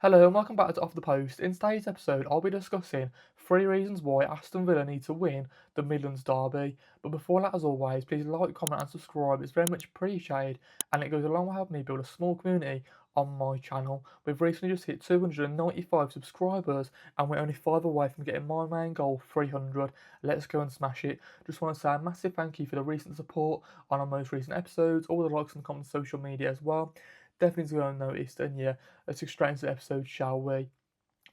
Hello and welcome back to Off the Post. In today's episode, I'll be discussing 3 reasons why Aston Villa need to win the Midlands Derby. But before that, as always, please like, comment, and subscribe. It's very much appreciated, and it goes a long way helping me build a small community on my channel. We've recently just hit 295 subscribers, and we're only 5 away from getting my main goal, 300. Let's go and smash it. Just want to say a massive thank you for the recent support on our most recent episodes, all the likes and comments on social media as well. Definitely go unnoticed, and yeah, let's get straight into the episode, shall we?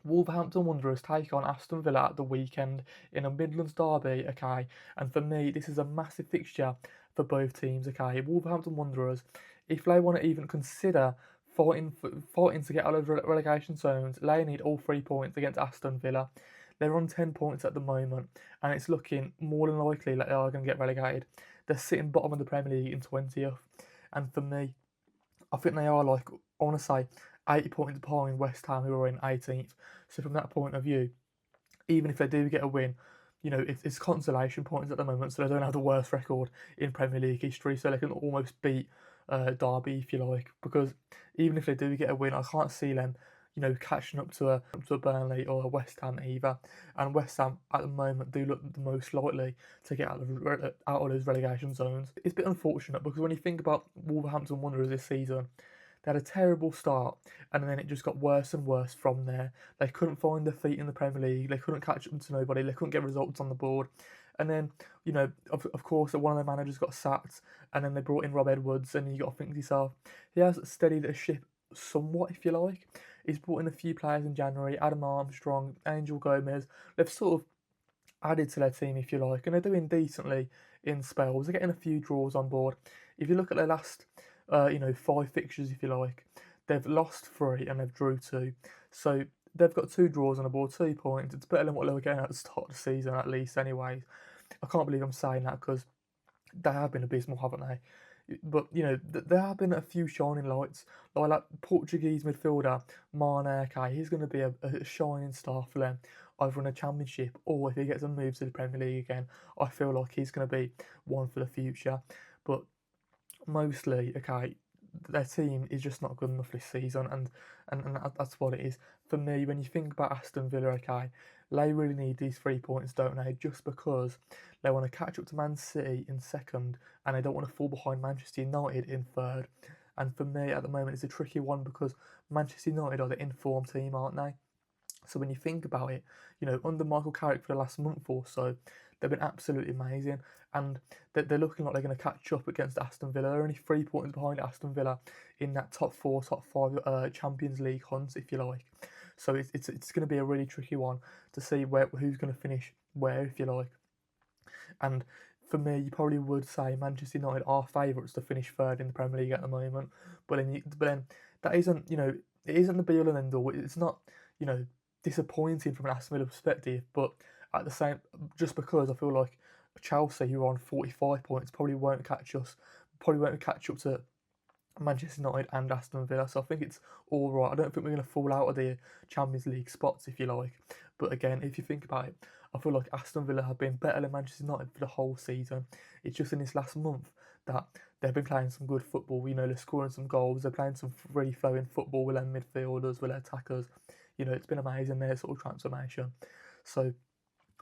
Wolverhampton Wanderers take on Aston Villa at the weekend in a Midlands derby, okay? And for me, this is a massive fixture for both teams, okay? Wolverhampton Wanderers, if they want to even consider fighting to get out of relegation zones, they need all 3 points against Aston Villa. They're on 10 points at the moment, and it's looking more than likely that they are going to get relegated. They're sitting bottom of the Premier League in 20th, and for me, I think they are like, I want to say 80 points behind West Ham, who are in 18th. So from that point of view, even if they do get a win, it's consolation points at the moment, so they don't have the worst record in Premier League history, so they can almost beat Derby if you like. Because even if they do get a win, I can't see them, catching up to a Burnley or a West Ham either. And West Ham at the moment do look the most likely to get out of those relegation zones. It's a bit unfortunate because when you think about Wolverhampton Wanderers this season, they had a terrible start, and then it just got worse and worse from there. They couldn't find their feet in the Premier League. They couldn't catch up to nobody. They couldn't get results on the board. And then, of course, one of their managers got sacked, and then they brought in Rob Edwards, and you got to think to yourself, he has steadied the ship somewhat, if you like. He's brought in a few players in January, Adam Armstrong, Angel Gomez. They've sort of added to their team, if you like, and they're doing decently in spells. They're getting a few draws on board. If you look at their last, 5 fixtures, if you like, they've lost 3 and they've drew 2. So they've got 2 draws on the board, 2 points. It's better than what they were getting at the start of the season, at least, anyways. I can't believe I'm saying that because they have been abysmal, haven't they? But there have been a few shining lights, like that Portuguese midfielder Mane. Okay, he's going to be a shining star for them, either in a championship or if he gets a move to the Premier League again. I feel like he's going to be one for the future. But mostly, okay, their team is just not good enough this season, and that's what it is. For me, when you think about Aston Villa, okay, they really need these 3 points, don't they? Just because they want to catch up to Man City in second, and they don't want to fall behind Manchester United in third. And for me, at the moment, it's a tricky one because Manchester United are the informed team, aren't they? So when you think about it, under Michael Carrick for the last month or so, they've been absolutely amazing, and they're looking like they're going to catch up against Aston Villa. They're only 3 points behind Aston Villa in that top 4, top 5 Champions League hunt, if you like. So it's going to be a really tricky one to see who's going to finish where, if you like. And for me, you probably would say Manchester United are favourites to finish third in the Premier League at the moment. But then that isn't, it isn't the be all and end all. It's not, you know, disappointing from an Aston Villa perspective. But at the same, just because I feel like Chelsea, who are on 45 points, probably won't catch up to Manchester United and Aston Villa. So I think it's all right. I don't think we're going to fall out of the Champions League spots, if you like. But again, if you think about it, I feel like Aston Villa have been better than Manchester United for the whole season. It's just in this last month that they've been playing some good football. They're scoring some goals. They're playing some free flowing football with their midfielders, with their attackers. It's been amazing, their sort of transformation. So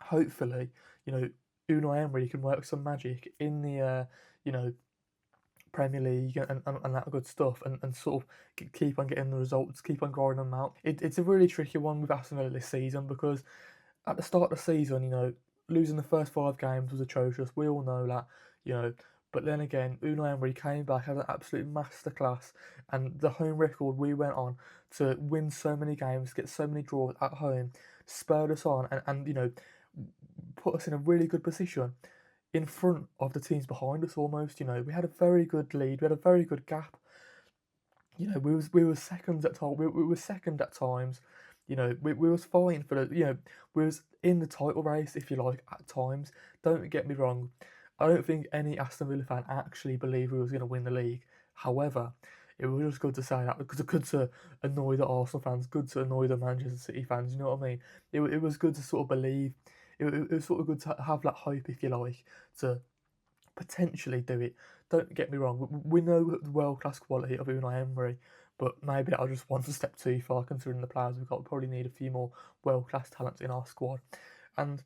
hopefully, Unai Emery can work some magic in the, Premier League and that good stuff, and sort of keep on getting the results, keep on growing them out. It's a really tricky one with Aston Villa this season because at the start of the season, losing the first 5 games was atrocious. We all know that. But then again, Unai Emery came back, had an absolute masterclass, and the home record we went on to win so many games, get so many draws at home, spurred us on, and put us in a really good position in front of the teams behind us almost. We had a very good lead, we had a very good gap. We were second at times. We were second at times. We was fighting for the. We was in the title race, if you like, at times. Don't get me wrong. I don't think any Aston Villa fan actually believed we was going to win the league. However, it was just good to say that because it's good to annoy the Arsenal fans, good to annoy the Manchester City fans. You know what I mean? It was good to sort of believe. It was sort of good to have that hope, if you like, to potentially do it. Don't get me wrong. We know the world class quality of Unai Emery, but maybe I just want a step too far considering the players we've got. We probably need a few more world-class talents in our squad. And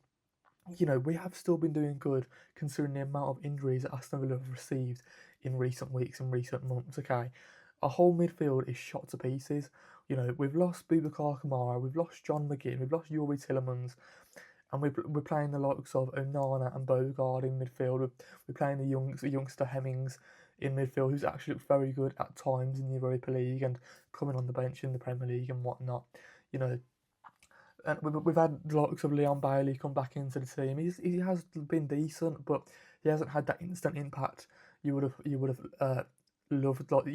we have still been doing good considering the amount of injuries that Aston Villa have received in recent weeks and recent months. Okay, our whole midfield is shot to pieces. We've lost Boubacar Kamara, we've lost John McGinn, we've lost Yuri Tillemans, and we're playing the likes of Onana and Bogard in midfield. We're playing the youngster Hemmings in midfield, who's actually looked very good at times in the Europa League and coming on the bench in the Premier League and whatnot. You know, and we've had the likes of Leon Bailey come back into the team. He has been decent, but he hasn't had that instant impact you would have loved. Like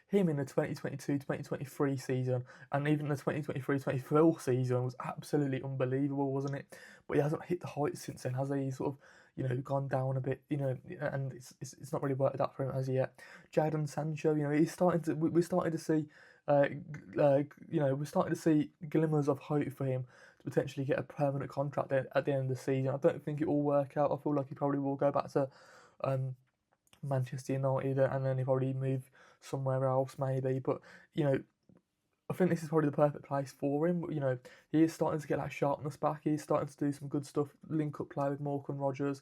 him in the 2022-2023 season, and even the 2023-24 season was absolutely unbelievable, wasn't it? But he hasn't hit the heights since then, has he? He's sort of gone down a bit, and it's not really worked out for him as yet. Jadon Sancho, he's starting to we're starting to see we're starting to see glimmers of hope for him to potentially get a permanent contract at the end of the season. I don't think it will work out. I feel like he probably will go back to Manchester United and then he probably move somewhere else maybe. But I think this is probably the perfect place for him. He is starting to get that sharpness back. He's starting to do some good stuff, link up play with Morgan Rogers,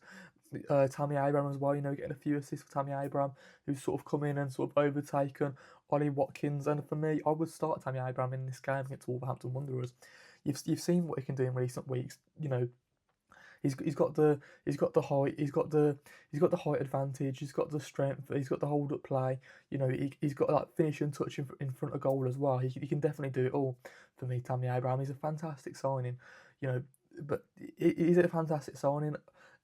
Tammy Abraham as well. Getting a few assists for Tammy Abraham, who's sort of come in and sort of overtaken Ollie Watkins. And for me, I would start Tammy Abraham in this game against Wolverhampton Wanderers. You've seen what he can do in recent weeks. He's got the height, he's got the height advantage, he's got the strength, he's got the hold up play. He's got that finishing touch in front of goal as well. He can definitely do it all. For me, Tammy Abraham, he's a fantastic signing. But is it a fantastic signing?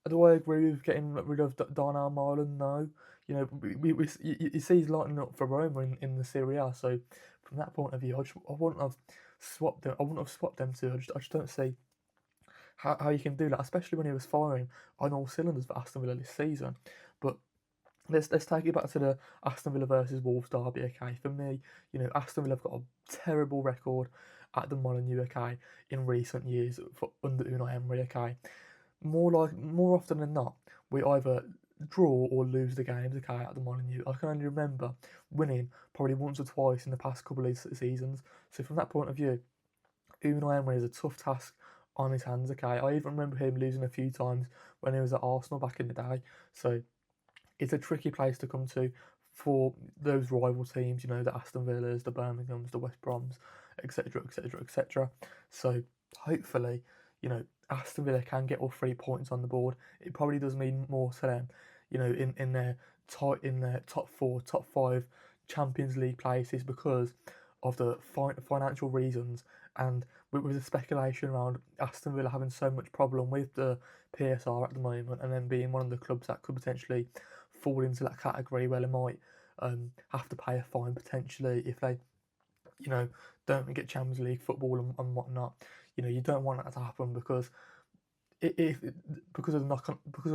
Do I agree with getting rid of Darnell Marlon? No. You see he's lighting up for Roma in the Serie A. So from that point of view, I wouldn't have swapped them. I wouldn't have swapped them two. I just don't see how you can do that, especially when he was firing on all cylinders for Aston Villa this season. But let's take it back to the Aston Villa versus Wolves derby. Okay, for me, Aston Villa have got a terrible record at the Molineux. Okay, in recent years under Unai Emery. Okay, more often than not, we either draw or lose the games. Okay, at the Molineux. I can only remember winning probably once or twice in the past couple of seasons. So from that point of view, Unai Emery is a tough task on his hands. Okay, I even remember him losing a few times when he was at Arsenal back in the day. So it's a tricky place to come to for those rival teams. The Aston Villas, the Birminghams, the West Broms, etc., etc., etc. So hopefully, Aston Villa can get all 3 points on the board. It probably does mean more to them, in their top four, top five Champions League places because of the financial reasons and with the speculation around Aston Villa having so much problem with the PSR at the moment and then being one of the clubs that could potentially fall into that category where they might have to pay a fine potentially if they don't get Champions League football and whatnot. You don't want that to happen because because of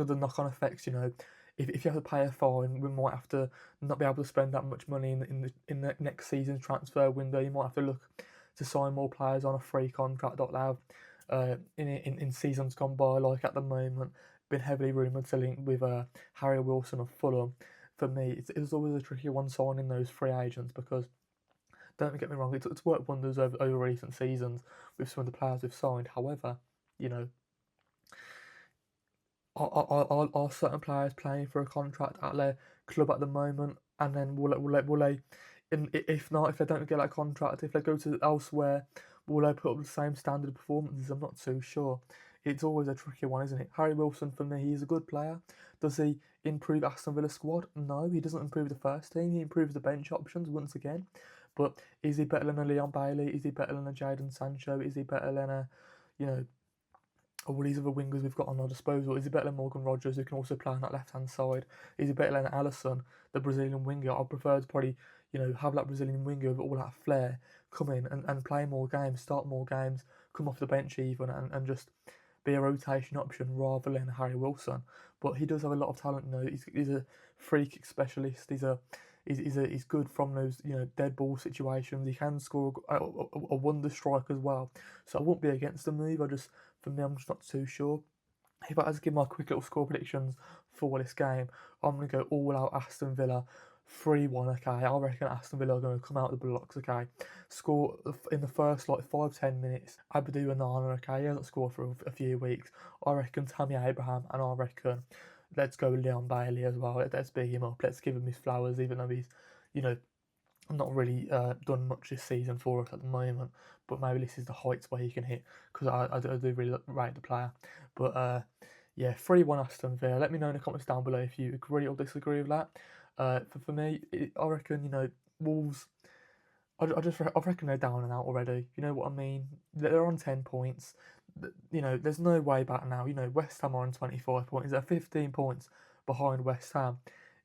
the knock on effects. If you have to pay a fine, we might have to not be able to spend that much money in the next season's transfer window. You might have to look to sign more players on a free contract that they have in seasons gone by. Like at the moment, been heavily rumoured to link with Harry Wilson of Fulham. For me, it's always a tricky one signing those free agents because don't get me wrong, it's worked wonders over recent seasons with some of the players we've signed. However, are certain players playing for a contract at their club at the moment, and then will they if not, if they don't get that contract, if they go to elsewhere, will they put up the same standard of performances? I'm not too sure. It's always a tricky one, isn't it? Harry Wilson, for me, he's a good player. Does he improve Aston Villa's squad? No, he doesn't improve the first team. He improves the bench options once again. But is he better than a Leon Bailey? Is he better than a Jadon Sancho? Is he better than a, all these other wingers we've got on our disposal? Is he better than Morgan Rogers, who can also play on that left-hand side? Is he better than Alisson, the Brazilian winger? I prefer to probably, have that Brazilian winger with all that flair come in and play more games, start more games, come off the bench even, and just be a rotation option rather than Harry Wilson. But he does have a lot of talent. He's a free kick specialist. He's good from those dead ball situations. He can score a wonder strike as well. So I won't be against the move. For me, I'm just not too sure. If I had to give my quick little score predictions for this game, I'm going to go all out Aston Villa 3-1, okay? I reckon Aston Villa are going to come out of the blocks, okay? Score in the first like 5-10 minutes. Abdou Onana, okay? He hasn't scored for a few weeks. I reckon Tammy Abraham, and I reckon let's go Leon Bailey as well. Let's big him up. Let's give him his flowers, even though he's, you know, not really done much this season for us at the moment. But maybe this is the heights where he can hit, because I do really rate the player. But yeah, 3-1 Aston Villa. Let me know in the comments down below if you agree or disagree with that. For me, I reckon, Wolves. I reckon they're down and out already. You know what I mean? They're on 10 points. There's no way back now. West Ham are on 25 points. They're 15 points behind West Ham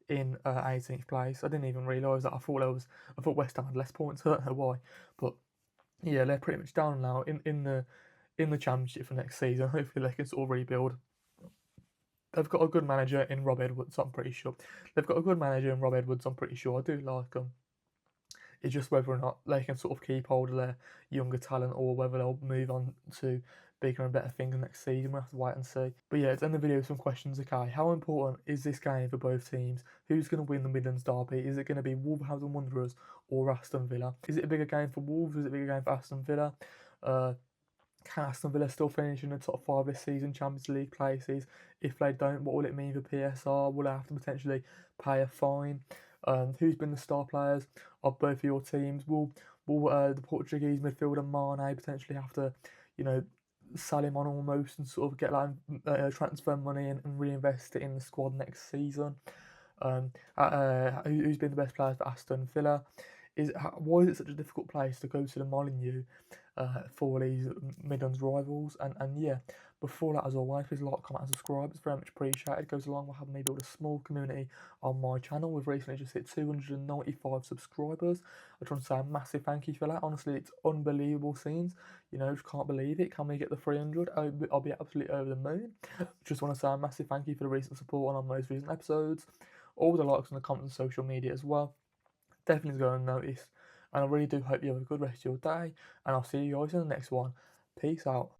in 18th place. I didn't even realise that. I thought West Ham had less points. I don't know why, but yeah, they're pretty much down now in the Championship for next season. Hopefully, they can sort of rebuild. They've got a good manager in Rob Edwards. I'm pretty sure. They've got a good manager in Rob Edwards. I'm pretty sure. I do like them. It's just whether or not they can sort of keep hold of their younger talent, or whether they'll move on to bigger and better things next season. We'll have to wait and see. But yeah, to end the video with some questions, okay. How important is this game for both teams? Who's going to win the Midlands Derby? Is it going to be Wolverhampton Wanderers or Aston Villa? Is it a bigger game for Wolves? Is it a bigger game for Aston Villa? Can Aston Villa still finish in the top 5 this season, Champions League places? If they don't, what will it mean for PSR? Will they have to potentially pay a fine? Who's been the star players of both of your teams? Will the Portuguese midfielder Mane potentially have to, sell him on almost, and sort of get that transfer money and reinvest it in the squad next season? Who's been the best player for Aston Villa? Why is it such a difficult place to go to the Molineux for these Midlands rivals? And yeah, before that, as always, please like, comment, and subscribe. It's very much appreciated. It goes along with having me build a small community on my channel. We've recently just hit 295 subscribers. I just want to say a massive thank you for that. Honestly, it's unbelievable scenes. Just can't believe it. Can we get the 300? I'll be absolutely over the moon. Just want to say a massive thank you for the recent support on our most recent episodes. All the likes and the comments on social media as well. Definitely go unnoticed. And I really do hope you have a good rest of your day. And I'll see you guys in the next one. Peace out.